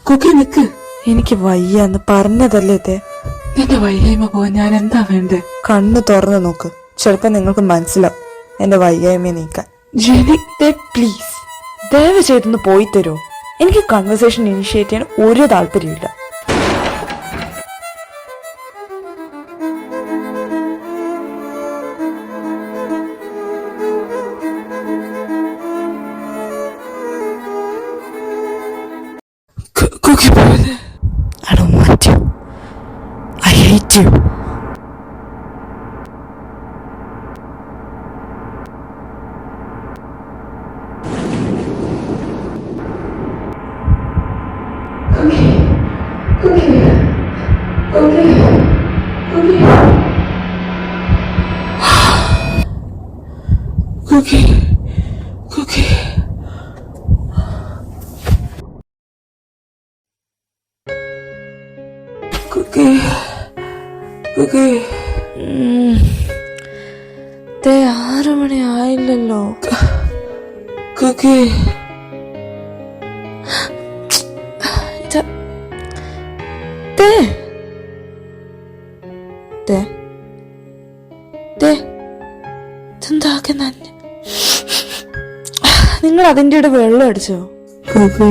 കുക്കി നിക്ക്. എനിക്ക് വയ്യാന്ന് പറഞ്ഞതല്ലേ തേ. നിന്റെ വയ്യായ്മ പോവാൻ ഞാൻ എന്താ വേണ്ടേ? കണ്ണു തുറന്നു നോക്ക്, ചിലപ്പോ നിങ്ങൾക്ക് മനസ്സിലാവും എന്റെ വയ്യായ്മയെ നീക്കാൻ. ജെനി പ്ലീസ് ദയവ് ചെയ്തൊന്ന് പോയി തരുമോ? എനിക്ക് കൺവെർസേഷൻ ഇനിഷ്യേറ്റ് ചെയ്യാൻ ഒരു താല്പര്യമില്ല. കുക്കി പോലെ I don't want you. I hate you. Kuki Kuki Kuki Kuki. തേ 6 മണി ആയില്ലല്ലോ. കുക്കി നിങ്ങൾ അതിൻ്റെ ഇടയിൽ വെള്ളം അടിച്ചോ? കുക്കി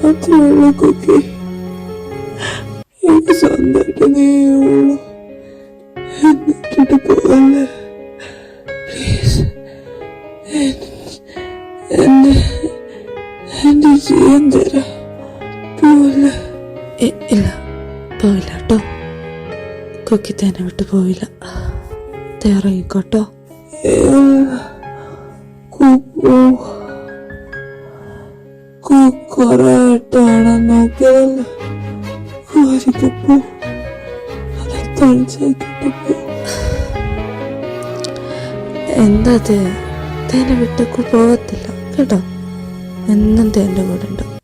മാത്രമേ കുക്കി, എനിക്ക് സ്വന്തമായിട്ട് നീയുള്ളൂ. എന്നിട്ടിട്ട് പോലെ പ്ലീസ് എന്റെ ജീവൻ തരാ പോലെ. ഇല്ല, പോയില്ല കേട്ടോ. കുക്കി തന്നെ വിട്ട് പോയില്ല. ഇറങ്ങിക്കോട്ടോ. കൊറേട്ടാണ് നോക്കിയതല്ലേ, ഒരിക്കപ്പോ അതെ തളിച്ചാക്കിട്ട് പോ. എന്താ തേനെ വിട്ടൊക്കെ പോകത്തില്ല കേട്ടോ. എന്നും തേൻ്റെ കൂടെ ഉണ്ടാവും.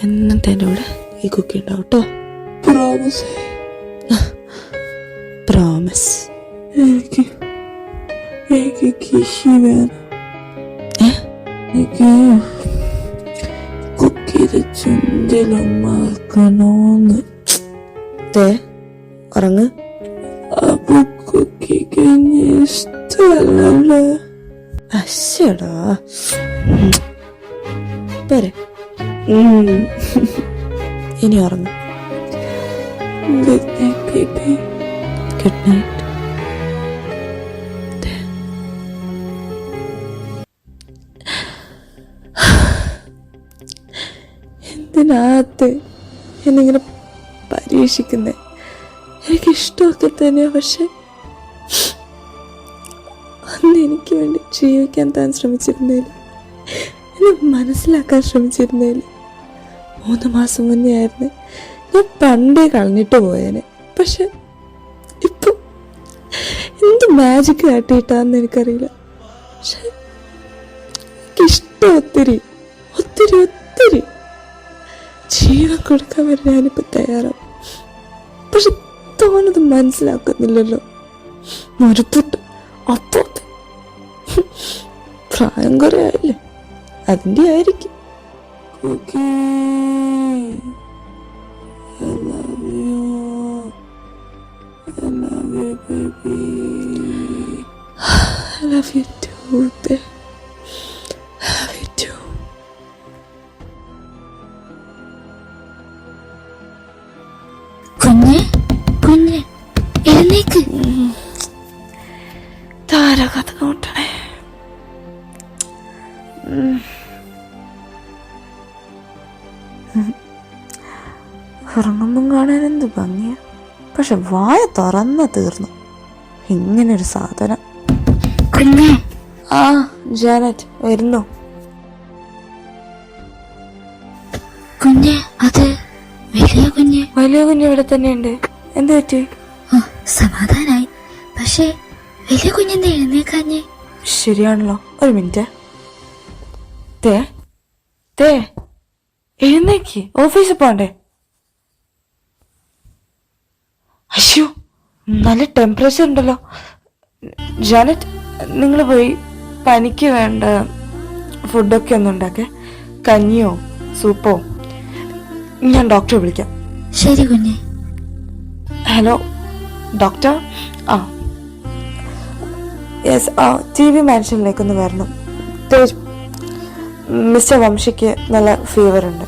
എന്നും തേൻ്റെ കൂടെ ഈ കുക്കി ഉണ്ടാവും കേട്ടോ. പ്രോമിസ്. പ്രോമിസ്. എനിക്ക് കിഷി വേണം. എനിക്ക് കുക്കിയുടെ ചുണ്ടിലുമാക്കണോന്ന്. ഉറങ്ങ്. അപ്പൊ കുക്കിക്ക് എന്നെ ഇഷ്ടമല്ലേ? അശ്ശടാ പോരെ. ഇനി ഉറങ്ങ്. Good night baby. Good night. എന്തിനകത്ത് എന്നിങ്ങനെ പരീക്ഷിക്കുന്നേ? എനിക്കിഷ്ടമൊക്കെ തന്നെയാ, പക്ഷെ അന്ന് എനിക്ക് വേണ്ടി ജീവിക്കാൻ താൻ ശ്രമിച്ചിരുന്നില്ല, എന്നെ മനസ്സിലാക്കാൻ ശ്രമിച്ചിരുന്നില്ല. 3 മാസം മുന്നേ ആയിരുന്നു ഞാൻ പണ്ടേ കളഞ്ഞിട്ട് പോയേനെ. പക്ഷെ ഇപ്പൊ എന്ത് മാജിക് കാട്ടിയിട്ടാന്ന് എനിക്കറിയില്ല. പക്ഷെ എനിക്കിഷ്ടം ഒത്തിരി ഒത്തിരി ഒത്തിരി. ജീവൻ കൊടുക്കാൻ വരെ ഞാനിപ്പോ തയ്യാറാവും. പക്ഷെ തോന്നത് മനസ്സിലാക്കുന്നില്ലല്ലോ. മറുപുട്ട് അപ്പോ പ്രായം കുറെ ആയില്ലേ, അതിന്റെ ആയിരിക്കും. I love you too, babe. I love you too. കുഞ്ഞ് എഴുന്നേക്ക്. താരകഥ കൂട്ടണേ. ഉറങ്ങുമ്പം കാണാൻ എന്ത് ഭംഗിയ, പക്ഷെ വായ തുറന്ന തീർന്നു. ഇങ്ങനൊരു സാധനം. കുഞ്ഞ്. ആ ജാനറ്റ് വരുന്നു. കുഞ്ഞ് അത് വലിയ കുഞ്ഞ്. വലിയ കുഞ്ഞ് ഇവിടെ തന്നെയുണ്ട്. എന്ത് പറ്റി? സമാധാനായി. പക്ഷേ വലിയ കുഞ്ഞെന്താ എഴുന്നേക്കാഞ്ഞേ? ശരിയാണല്ലോ. ഒരു മിനിറ്റ്. എഴുന്നേക്ക്, ഓഫീസിൽ പോണ്ടേ? അയ്യോ, നല്ല ടെമ്പറേച്ചർ ഉണ്ടല്ലോ. ജാനറ്റ്, നിങ്ങൾ പോയി പനിക്ക് വേണ്ട ഫുഡൊക്കെ ഒന്നും ഉണ്ടാക്കേ. കഞ്ഞിയോ സൂപ്പോ. ഞാൻ ഡോക്ടറെ വിളിക്കാം. ശരി കുഞ്ഞെ. Hello doctor. യെസ്, TV മാൻഷനിലേക്കൊന്ന് വരണം. മിസ്റ്റർ വംശിക്ക് നല്ല ഫീവർ ഉണ്ട്.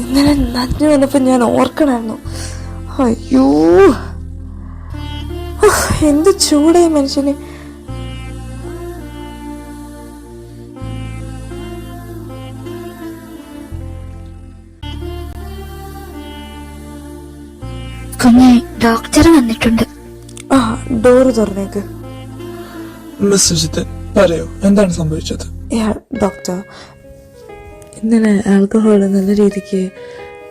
ഇന്നലെ നനഞ്ഞു വന്നപ്പോ ഞാൻ ഓർക്കണായിരുന്നു. അയ്യോ, എന്ത് ചൂടായി മനുഷ്യന്. കുഞ്ഞെ, ഡോക്ടർ വന്നിട്ടുണ്ട്. ഡോറ് തുറന്നേക്ക്. മിസ്റ്റർ ജിതൻ, പറയൂ, എന്താണ് സംഭവിച്ചത്? ഡോക്ടർ, ഇന്നലെ ആൽക്കഹോൾ നല്ല രീതിക്ക്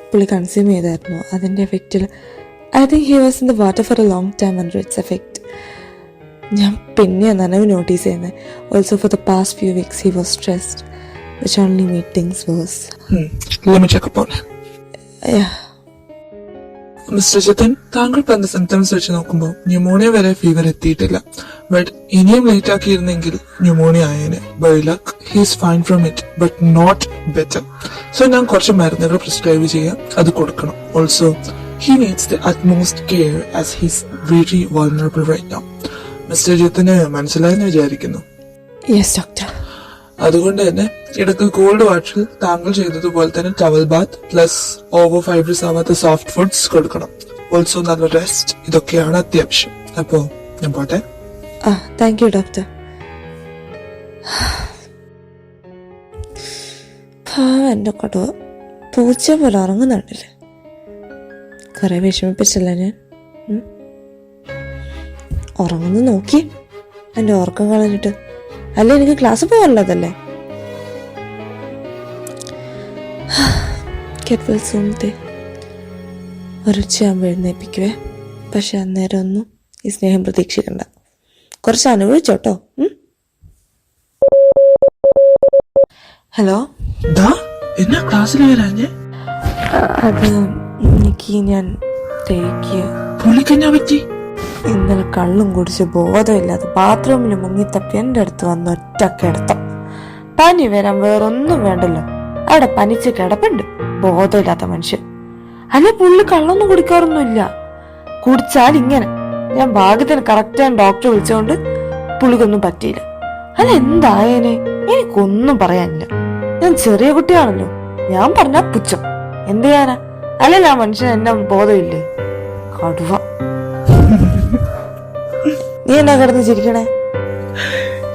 പുള്ളി കൺസ്യൂം ചെയ്തായിരുന്നു. അതിൻ്റെ എഫക്റ്റിൽ I think he was in the water for a long time under its effect. ഞാൻ പിന്നെ നനവ് നോട്ടീസ് ചെയ്യുന്നത്. Also for the past few weeks he was stressed, which only made things worse. Let me check upon him. Mister Jithan, താങ്കൾ പറഞ്ഞ symptoms വെച്ച് നോക്കുമ്പോൾ pneumonia വരെ fever എത്തിയിട്ടില്ല. ബട്ട് ഇനിയും ലേറ്റ് ആക്കിയിരുന്നെങ്കിൽ ന്യൂമോണിയ ആയേനെ. By luck he's fine from it, but not better. So ഞാൻ കുറച്ച് മരുന്നുകൾ പ്രിസ്ക്രൈബ് ചെയ്യാം, അത് കൊടുക്കണം. Also he needs the utmost care as he's very vulnerable right now. Mister ജിതന് മനസ്സിലായെന്ന് വിചാരിക്കുന്നു. Yes doctor. അതുകൊണ്ട് തന്നെ ഇടയ്ക്ക് കോൾഡ് വാട്ടറിൽ താങ്കൾ ചെയ്തതുപോലെ തന്നെ towel bath plus over fibrous ആവാത്ത സോഫ്റ്റ് ഫുഡ്സ് കൊടുക്കണം. ഓൾസോ നല്ല റെസ്റ്റ്, ഇതൊക്കെയാണ് അത്യാവശ്യം. അപ്പോ ഞാൻ പോട്ടെ. Thank you doctor. എന്റെ കടുവ പൂച്ച പോലെ ഉറങ്ങുന്നുണ്ടല്ലേ. കുറെ വിഷമിപ്പിച്ചല്ല ഞാൻ. ഉറങ്ങുന്നു നോക്കി എന്റെ ഉറക്കം കളഞ്ഞിട്ട്. അല്ല, എനിക്ക് ക്ലാസ് പോകാനുള്ളതല്ലേ. ഒരുച്ചയാകുമ്പോൾ എഴുന്നേപ്പിക്കുവേ. പക്ഷെ അന്നേരം ഒന്നും ഈ സ്നേഹം പ്രതീക്ഷിക്കണ്ട. കുറച്ച് അനുഭവിച്ചോട്ടോ. ഹലോ, എന്നാ ക്ലാസ്സിൽ വരാഞ്ഞേ? അത് എനിക്ക് ഞാൻ പുള്ളിക്കെന്നാ പറ്റി? ഇന്നലെ കള്ളും കുടിച്ച് ബോധമില്ലാതെ ബാത്റൂമിൽ മുങ്ങിത്തപ്പി എൻ്റെ അടുത്ത് വന്ന് ഒറ്റ കിടത്തം. പനി വരാൻ വേറൊന്നും വേണ്ടല്ലോ, അവിടെ പനിച്ച് കിടപ്പുണ്ട് ബോധമില്ലാത്ത മനുഷ്യൻ. അല്ലെ പുള്ളി കള്ളൊന്നും കുടിക്കാറൊന്നുമില്ല. കുടിച്ചാൽ ഇങ്ങനെ. ഞാൻ ഭാഗ്യത്തിന് കറക്റ്റാണ് ഡോക്ടറെ വിളിച്ചുകൊണ്ട് പുള്ളിക്കൊന്നും പറ്റിയില്ല. അല്ല എന്തായേനെ, എനിക്കൊന്നും പറയാനില്ല. ഞാൻ ചെറിയ കുട്ടിയാണല്ലോ, ഞാൻ പറഞ്ഞ പുച്ഛം. എന്ത് ചെയ്യാനാ? അല്ലല്ല ആ മനുഷ്യൻ എന്നെ ബോധമില്ലേ. കടുവ. നീ എന്നാ കിടന്ന് ചിരിക്കണേ?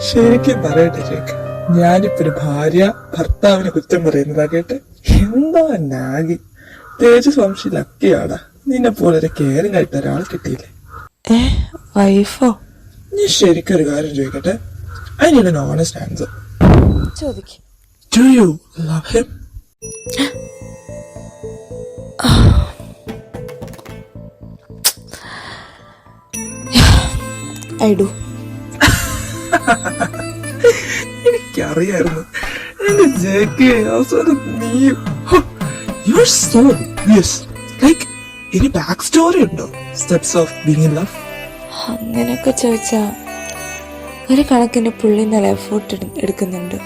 ശരിക്കും പറയട്ടെ ചേക്ക്, ഞാനിപ്പോ ഒരു ഭാര്യ ഭർത്താവിനെ കുറ്റം പറയുന്നതാ കേട്ടെ. എന്താ നാഗി, തേജസ് വംശി ലക്കിയാടാ. നിന്നെ പോലെ ഒരു കെയറിംഗ് ആയിട്ട് ഒരാൾ കിട്ടിയില്ലേ. വൈഫോ? നീ ശരിക്കും ഒരു കാര്യം ചോദിക്കട്ടെ. I need an honest answer. ചോദിക്ക്. Do you love him? I do. എനിക്കറിയായിരുന്നു എന്റെ ജേക്ക് അവസാനം നീ. You're so obvious. Like, any backstory ഉണ്ടോ? Steps of being in love? അങ്ങനെയൊക്കെ ചോദിച്ചാ ഒരു കണക്കിന് പുള്ളി നല്ല എഫേർട്ട് എടുക്കുന്നുണ്ട്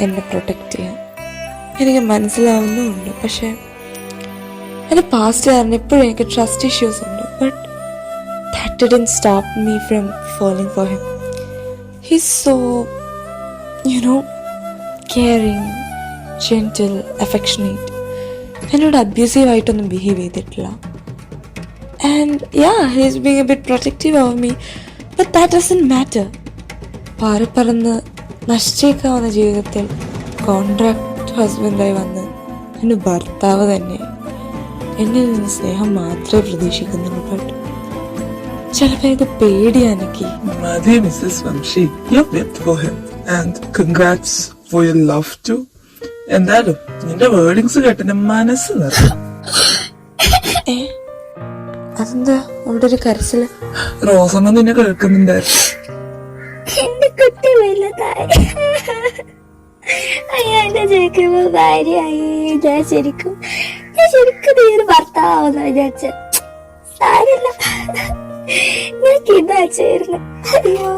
എന്നെ പ്രൊട്ടക്ട് ചെയ്യാൻ. എനിക്ക് മനസ്സിലാവുന്നുമുണ്ട്. പക്ഷെ എൻ്റെ പാസ്റ്റ് കാരണം ഇപ്പോഴും എനിക്ക് ട്രസ്റ്റ് ഇഷ്യൂസ് ഉണ്ട്. But that didn't stop me from falling for him. He's so, caring, gentle, affectionate. എന്നോട് അബ്യൂസീവ് ആയിട്ടൊന്നും ബിഹേവ് ചെയ്തിട്ടില്ല. And yeah, he's being a bit protective of me, but that doesn't matter. പറന്ന് നശിച്ചേക്കാവുന്ന ജീവിതത്തിൽ contract ഹസ്ബൻഡായി വന്ന് എൻ്റെ ഭർത്താവ് തന്നെ എന്നിൽ നിന്ന് സ്നേഹം മാത്രമേ പ്രതീക്ഷിക്കുന്നുള്ളൂ. ബട്ട് ചിലപ്പോ ഇത് പേടിയാണെനിക്ക്. മതി Mrs Vamshi, you wept for him and congrats for your love too. എന്തായാലും നിന്റെ വേർഡിങ്സ് കേട്ടെ മനസ്സ് നിറഞ്ഞു. അതെന്താ അവിടെ ഒരു കരച്ചില്? റോസമ്മ നിന്നെ കേൾക്കുന്നുണ്ടായിരുന്നു. എന്റെ കുട്ടി വലുതായി. അയ്യോ, എന്റെ ജയിക്കുമ്പോ ഭാര്യയായി. ഞാൻ ശരിക്കും ശരിക്കും നീ ഒരു ഭർത്താവെന്ന് വിചാരിച്ച സാരല്ല. ഞാൻ കിതാച്ചായിരുന്നു. അയ്യോ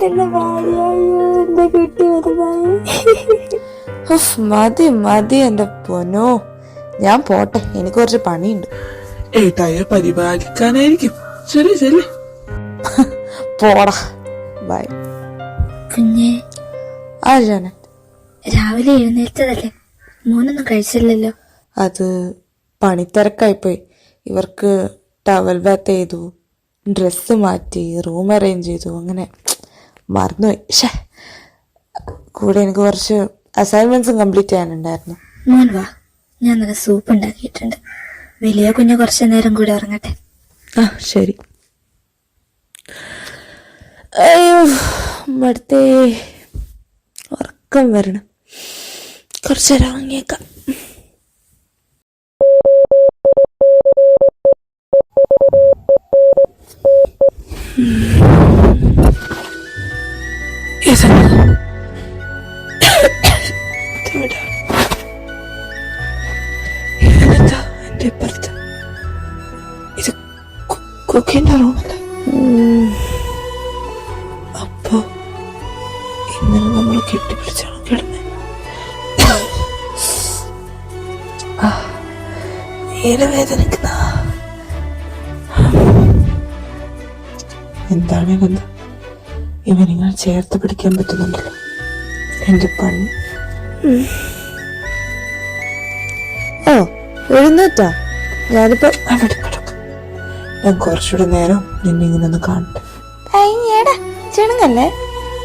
എന്റെ ഭാര്യ, അയ്യോ എന്റെ കുട്ടി വലുതായി. മതി മതി എന്റെ പൊന്നോ, ഞാൻ പോട്ടെ, എനിക്ക് കുറച്ച് പണിയുണ്ട്. ഏട്ടായെ പരിപാലിക്കാനായിരിക്കും. ശരി ശരി, പോടാ, ബൈ. കുഞ്ഞെ, ആ ജാന, രാവിലെ എഴുന്നേറ്റതല്ലേ, മോനൊന്നും കഴിച്ചില്ലല്ലോ? അത് പണിത്തിരക്കായിപ്പോയി. ഇവർക്ക് ടവൽ ബാത്ത് ചെയ്തു, ഡ്രസ്സ് മാറ്റി, റൂം അറേഞ്ച് ചെയ്തു, അങ്ങനെ മറന്നുപോയി. ഷേ, കൂടെ എനിക്ക് കുറച്ച് അസൈൻമെന്റ്സും കംപ്ലീറ്റ് ചെയ്യാനുണ്ടായിരുന്നു. മോൻ വാ, ഞാൻ നല്ല സൂപ്പ് ഉണ്ടാക്കിയിട്ടുണ്ട്. വലിയ കുഞ്ഞ് കുറച്ചു നേരം കൂടെ ഉറങ്ങട്ടെ. ആ ശരി. അയ്യോ മടുത്തേ, ഉറക്കം വരണം. കുറച്ചേരം ഉറങ്ങിയേക്കാം. എന്റെ ഇപ്പുറത്ത് ഇത് കുക്കിന്റെ റൂമല്ലേ? അപ്പൊ ഇന്നലെ നമ്മൾ കെട്ടിപ്പിടിച്ചാണ് കിടന്നത്. വേദനിക്കുന്ന എന്താണ് എന്താ ഇവനിങ്ങൾ ചേർത്ത് പിടിക്കാൻ പറ്റുന്നുണ്ടല്ലോ. എന്റെ പണി. ഓ എഴുന്നേറ്റാ? ഞാനിപ്പോ അവിടെ കിടക്കും. ഞാൻ കുറച്ചുകൂടെ നേരം നിന്നെ ഇങ്ങനെ ഒന്ന് കാണട്ടെ. അയ്യേടാ ചെണുങ്ങല്ലേ,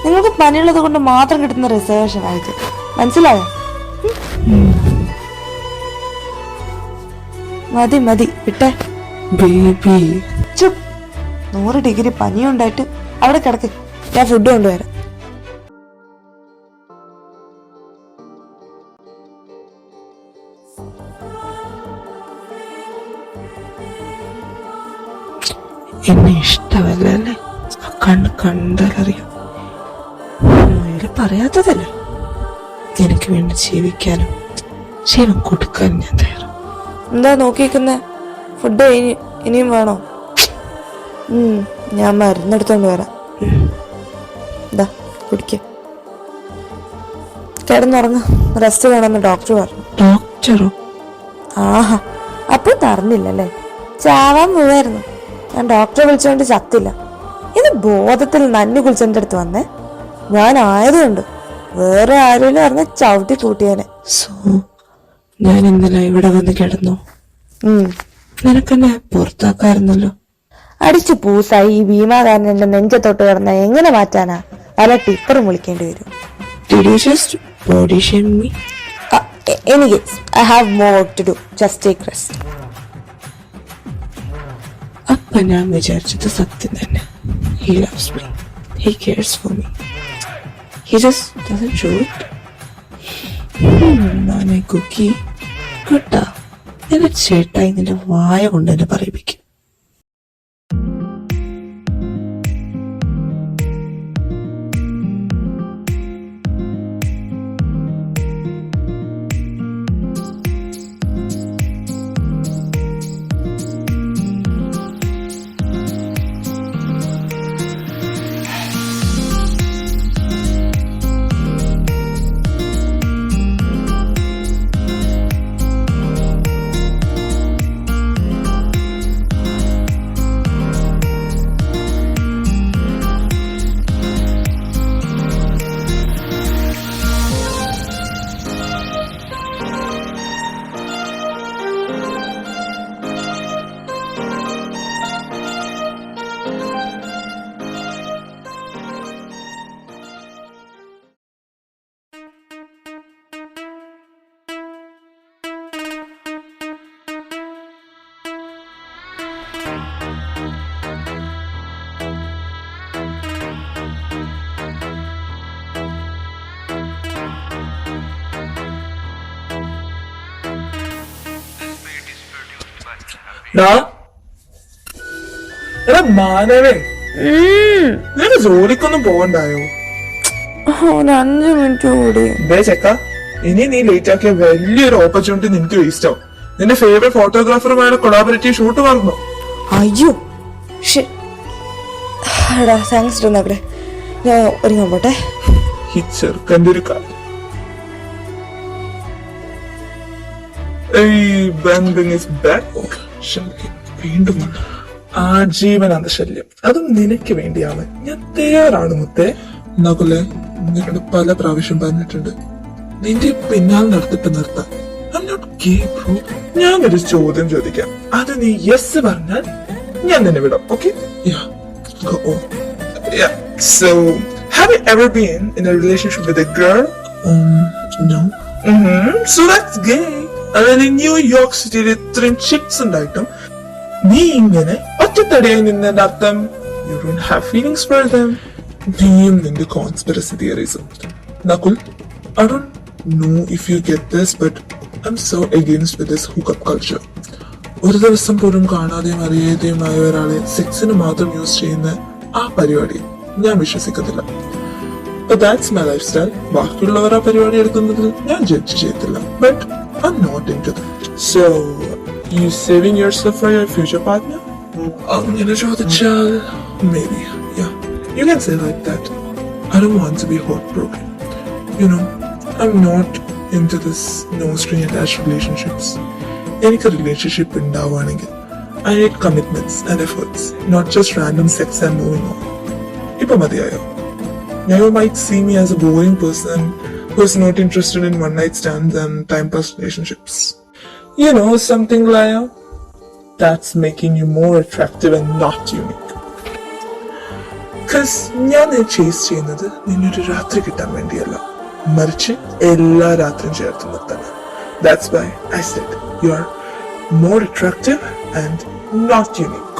നിങ്ങൾക്ക് പണിയുള്ളത് കൊണ്ട് മാത്രം കിട്ടുന്ന റിസർവേഷൻ ആയത്, മനസ്സിലായോ? മതി മതി, വിട്ടെ. ബേബി, ചുപ്. 100 ഡിഗ്രി പനിയുണ്ടായിട്ട് അവിടെ കിടക്ക്, ഞാൻ ഫുഡ് കൊണ്ടുവരാം. എന്നെ ഇഷ്ടമല്ലേ? കണ്ണ് കണ്ടാലറിയാം. പറയാത്തതല്ല, എനിക്ക് വേണ്ടി ജീവിക്കാനും ജീവൻ കൊടുക്കാനും ഞാൻ തയ്യാറാണ്. എന്താ നോക്കിയിരിക്കുന്നേ? ഫുഡ് ഇനിയും വേണോ? ഞാൻ മരുന്നെടുത്തോണ്ട് വരാം. എന്താ കുടിക്ക, കിടന്നുറങ്ങ, റെസ്റ്റ് വേണമെന്ന് ഡോക്ടർ പറഞ്ഞു. ഡോക്ടറോ? ആഹാ, അപ്പൊ അറിഞ്ഞില്ലല്ലേ? ചാവാൻ പോവായിരുന്നു. ഞാൻ ഡോക്ടറെ വിളിച്ചോണ്ട് ചത്തില്ല. ഇത് ബോധത്തിൽ നന്ദി കുളിച്ചെന്റെ അടുത്ത് വന്നേ. ഞാൻ ആയതുകൊണ്ട് വേറെ ആരെങ്കിലും അറിഞ്ഞ ചവിട്ടി കൂട്ടിയാനെ. സോ ഞാൻ ഇന്നലെ ഇവിടെ വന്ന് കിടന്നു. നിനക്കെന്നെ പുറത്താക്കായിരുന്നല്ലോ. അടിച്ചു പൂസായി ഈ ഭീമാകാരൻ എന്റെ നെഞ്ചത്തോട്ട് കിടന്ന എങ്ങനെ മാറ്റാനാ? പല ടിപ്പറും വിളിക്കേണ്ടി വരും. Did you just body shame me? Anyway, I have more work to do. Just take rest. അപ്പൊ ഞാൻ വിചാരിച്ചത് സത്യം തന്നെ. He loves me. He cares for me. He just doesn't show it. നാനേ Kuki കേട്ടാ, എന്നെ ചേട്ടായി നിന്റെ വായ കൊണ്ട് എന്നെ പറയിപ്പിക്കും. എടാ മാനവേ, നിനക്ക് ജോലിക്കൊന്നും പോകണ്ടായോ? 5 മിനിറ്റ് കൂടി. ചെക്ക, ഇനി നീ ലേറ്റ് ആക്കിയ വലിയൊരു ഓപ്പർച്യൂണിറ്റി നിനക്ക് വേസ്റ്റ് ആവും. നിന്റെ ഫേവറേറ്റ് ഫോട്ടോഗ്രാഫറുമായുള്ള കൊളാബറേറ്റീവ് ഷൂട്ട് മറന്നു. അയ്യോ എടാ താങ്ക്സ് ഡോണാക്കടെ, ഞാൻ ഒരുങ്ങാൻ പോട്ടെ. ഈ ചെറുക്കൻ്റെ ഒരു കാര്യം. വീണ്ടും ആജീവനാന്ത ശല്യം, അതും നിനക്ക് വേണ്ടിയാണ്. ഞാൻ തയ്യാറാണ് മുത്തേ. നകുലെ, നിന്നോട് പല പ്രാവശ്യം പറഞ്ഞിട്ടുണ്ട് നിന്റെ പിന്നാലെ നടത്തിപ്പ് നിർത്താൻ. ഞാനൊരു ചോദ്യം ചോദിക്കാം, അത് നീ യെസ് പറഞ്ഞാൽ ഞാൻ നിന്നെ വിടാം. Okay? So, have you ever been in a relationship with a girl? No. So that's gay. അതായത് ന്യൂയോർക്ക് സിറ്റിയിൽ ഇത്രയും ചിക്സ് ഉണ്ടായിട്ടും നീ ഇങ്ങനെ ഒറ്റത്തടിയായി നിന്നതിന്റെ അർത്ഥം you don't have feelings for them. നീയും നിന്റെ കോൺസ്പിറസി തിയറീസും. Nakul, I don't know if you get this, but I'm so against with this hookup culture. ഒരു ദിവസം പോലും കാണാതെയും അറിയാതെയുമായ ഒരാളെ സെക്സിന് മാത്രം യൂസ് ചെയ്യുന്ന ആ പരിപാടി ഞാൻ വിശ്വസിക്കത്തില്ല. But that's my lifestyle. ബാക്കിയുള്ളവർ ആ പരിപാടി എടുക്കുന്നതിൽ ഞാൻ ജഡ്ജ് ചെയ്യത്തില്ല. But I'm not into that. So, you saving yourself for your future partner? അങ്ങനെ ചോദിച്ചാൽ maybe, yeah. You can say like that. I don't want to be heartbroken. You know, I'm not into this no string attached relationships. എനിക്ക് relationship ഉണ്ടാവുകയാണെങ്കിൽ I need commitments and efforts, not just random sex and moving on. ഇപ്പൊ മതിയായോ? Now you might see me as a boring person who is not interested in one night stands and time pass relationships. You know something, Laya? That's making you more attractive and not unique. Cause ഞാൻ chase ചെയ്യുന്നത് നിന്നൊരു രാത്രി കിട്ടാൻ വേണ്ടിയല്ല, മറിച്ച് എല്ലാ രാത്രിയും ചേർത്ത് നിർത്താൻ. That's why I said you are more attractive and not unique.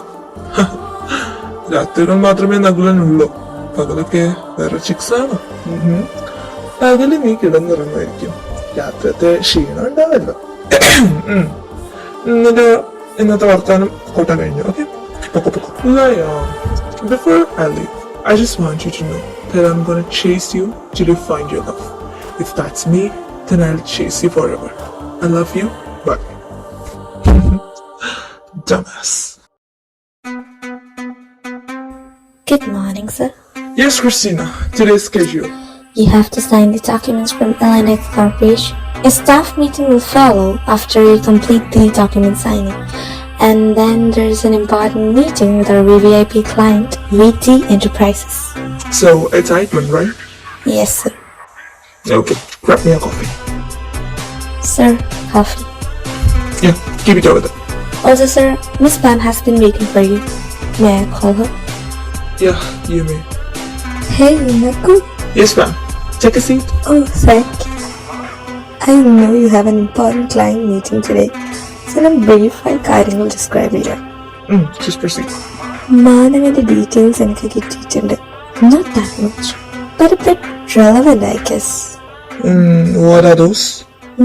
രാത്രികൾ മാത്രമേ നകുലനുള്ളൂ, പകലൊക്കെ വേറെ ചിക്സ് ആണ്. പകല് നീ കിടന്നിറങ്ങുമായിരിക്കും, രാത്രിയത്തെ ക്ഷീണം ഉണ്ടാവല്ലോ. എന്നിട്ട് ഇന്നത്തെ വർത്താനം കൊട്ടാൻ കഴിഞ്ഞു. Okay, before I leave, I just want you to know that I'm gonna chase you till you find your love. If that's me, then I'll chase you forever. I love you. Bye. Dumbass. Good morning, sir. Yes, Christina. Today's schedule. You have to sign the documents from LNX Corporation. A staff meeting will follow after you complete the document signing. And then there's an important meeting with our VVIP client, VT Enterprises. So, a tight one, right? Yes, sir. Okay, grab me a coffee. Sir, coffee. Yeah, keep it over there. Also, sir, Miss Pam has been waiting for you. May I call her? Yeah, you may. Hey, Naku. Yes, ma'am. Take a seat. Oh, thank you. I know you have an important client meeting today, so I'm briefly കാര്യങ്ങൾ describe ചെയ്യാം. Just proceed. മാനവന്റെ details എനിക്ക് കിട്ടിയിട്ടുണ്ട്. Not that much, but a bit relevant, I guess. What are those?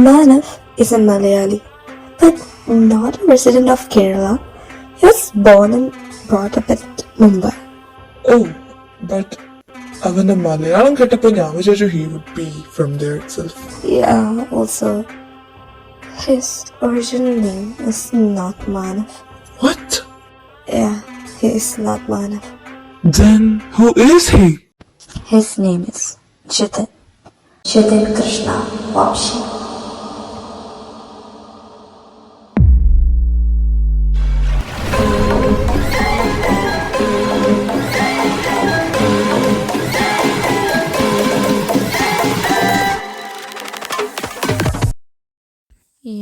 Manav is a Malayali, but not a resident of Kerala. He was born and brought up at Mumbai. Oh, but അവന്റെ മലയാളം കേട്ടപ്പോ ഞാൻ വിചാരിച്ചു he would be from there itself. Yeah, also, his original name is not Manav. What? Yeah, he is not Manav. Then who is he? His name is Jitin. Jitin Krishna Vamshi.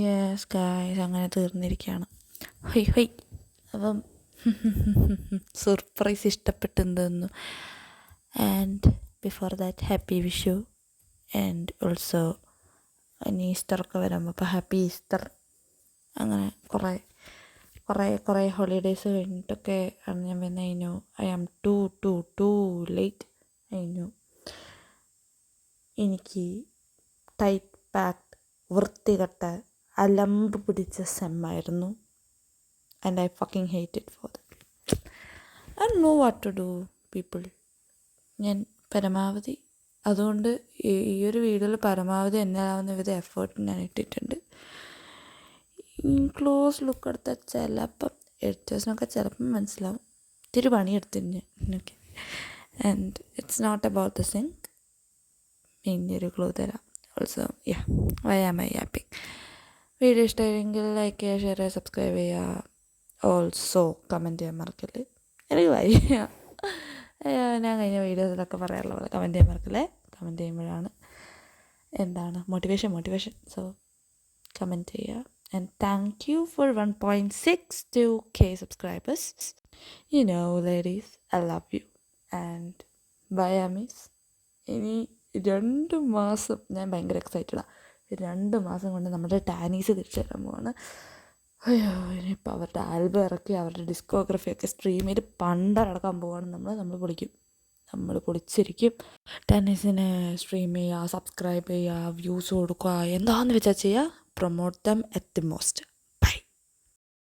Yes guys, അങ്ങനെ തീർന്നിരിക്കുകയാണ്. ഹൊയ് ഹൊയ്. അപ്പം surprise ഇഷ്ടപ്പെട്ടെന്ന്. And before that happy Vishu. And also ഇനി ഈസ്റ്ററൊക്കെ വരുമ്പോൾ അപ്പോൾ happy Easter. അങ്ങനെ കുറേ holidays കഴിഞ്ഞിട്ടൊക്കെ ആണ് ഞാൻ വരുന്നത്. കഴിഞ്ഞു ഐ ആം ടു ലേറ്റ്. കഴിഞ്ഞു എനിക്ക് ടൈറ്റ് പാക്ഡ് വൃത്തികെട്ട അലമ്പ് പിടിച്ച സെമ്മായിരുന്നു. And I fucking hate it for that. I don't know what to do people. ഞാൻ പരമാവധി അതുകൊണ്ട് ഈ ഒരു വീഡിയോയിൽ പരമാവധി എന്നാലാവുന്ന വിധ എഫേർട്ട് ഞാൻ ഇട്ടിട്ടുണ്ട്. ക്ലോസ് ലുക്ക് എടുത്താൽ ചിലപ്പം എഡിറ്റേഴ്സിനൊക്കെ ചിലപ്പം മനസ്സിലാവും ഇത്തിരി പണിയെടുത്തിന്. Okay, and it's not about the sync. ഇനിയൊരു ക്ലൂ തരാം. Also why am I yapping. Video ഇഷ്ടമായെങ്കിൽ ലൈക്ക് ചെയ്യുക, ഷെയർ ചെയ്യുക, സബ്സ്ക്രൈബ് ചെയ്യുക. ഓൾസോ കമൻറ്റ് ചെയ്യാൻ മറക്കല്ലേ. എനിക്ക് വയ്യ, ഞാൻ കഴിഞ്ഞ വീഡിയോസിലൊക്കെ പറയാറുള്ള പോലെ കമൻറ്റ് ചെയ്യാൻ മറക്കല്ലേ. കമൻറ്റ് ചെയ്യുമ്പോഴാണ് എന്താണ് മോട്ടിവേഷൻ. സോ കമൻറ്റ് ചെയ്യുക. And thank you for 1.62k subscribers. You know, ladies, I love you. And bye, amis. ഇനി 2 മാസം ഞാൻ ഭയങ്കര എക്സൈറ്റഡാണ്. 2 മാസം കൊണ്ട് നമ്മുടെ ടാനീസ് തിരിച്ചു തരാൻ പോവാണ്. അയ്യോ, ഇനിയിപ്പോൾ അവരുടെ ആൽബം ഇറക്കി അവരുടെ ഡിസ്കോഗ്രഫിയൊക്കെ സ്ട്രീം ചെയ്ത് പണ്ടടക്കാൻ പോവാണ്. നമ്മൾ പൊളിച്ചിരിക്കും. ടാനീസിനെ സ്ട്രീം ചെയ്യുക, സബ്സ്ക്രൈബ് ചെയ്യുക, വ്യൂസ് കൊടുക്കുക, എന്താണെന്ന് വെച്ചാൽ ചെയ്യുക. Promote them at the most.